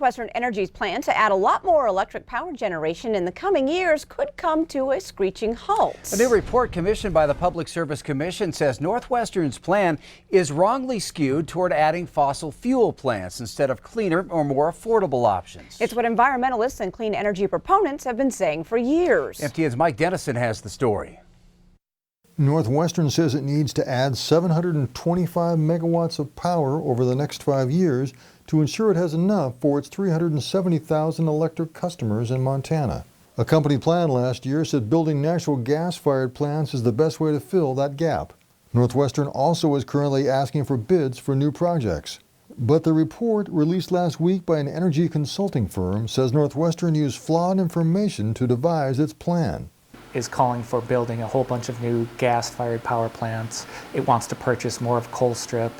NorthWestern Energy's plan to add a lot more electric power generation in the coming years could come to a screeching halt. A new report commissioned by the Public Service Commission says NorthWestern's plan is wrongly skewed toward adding fossil fuel plants instead of cleaner or more affordable options. It's what environmentalists and clean energy proponents have been saying for years. MTN's Mike Dennison has the story. NorthWestern says it needs to add 725 megawatts of power over the next 5 years to ensure it has enough for its 370,000 electric customers in Montana. A company plan last year said building natural gas-fired plants is the best way to fill that gap. NorthWestern also is currently asking for bids for new projects. But the report released last week by an energy consulting firm says NorthWestern used flawed information to devise its plan. Is calling for building a whole bunch of new gas-fired power plants. It wants to purchase more of Colstrip.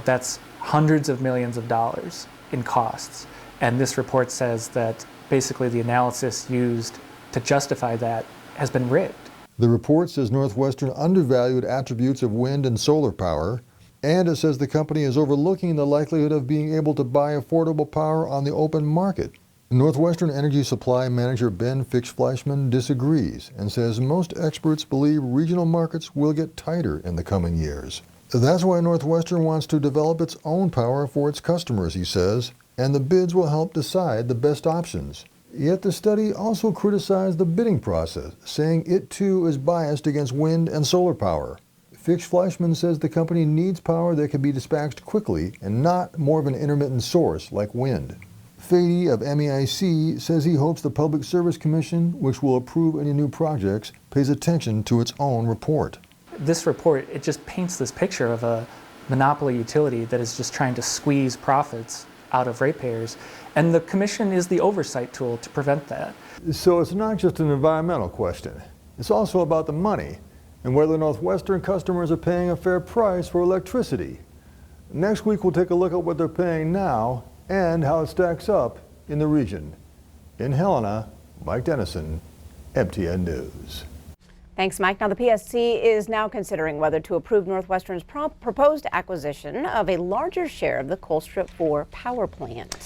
That's hundreds of millions of dollars in costs. And this report says that basically the analysis used to justify that has been rigged. The report says NorthWestern undervalued attributes of wind and solar power, and it says the company is overlooking the likelihood of being able to buy affordable power on the open market. NorthWestern Energy Supply Manager Ben Fixfleischman disagrees and says most experts believe regional markets will get tighter in the coming years. That's why NorthWestern wants to develop its own power for its customers, he says, and the bids will help decide the best options. Yet the study also criticized the bidding process, saying it too is biased against wind and solar power. Fixfleischman says the company needs power that can be dispatched quickly and not more of an intermittent source like wind. Fady of MEIC says he hopes the Public Service Commission, which will approve any new projects, pays attention to its own report. This report, it just paints this picture of a monopoly utility that is just trying to squeeze profits out of ratepayers, and the Commission is the oversight tool to prevent that. So it's not just an environmental question. It's also about the money and whether NorthWestern customers are paying a fair price for electricity. Next week we'll take a look at what they're paying now and how it stacks up in the region. In Helena, Mike Dennison, MTN News. Thanks, Mike. Now, the PSC is now considering whether to approve NorthWestern's proposed acquisition of a larger share of the Colstrip 4 power plant.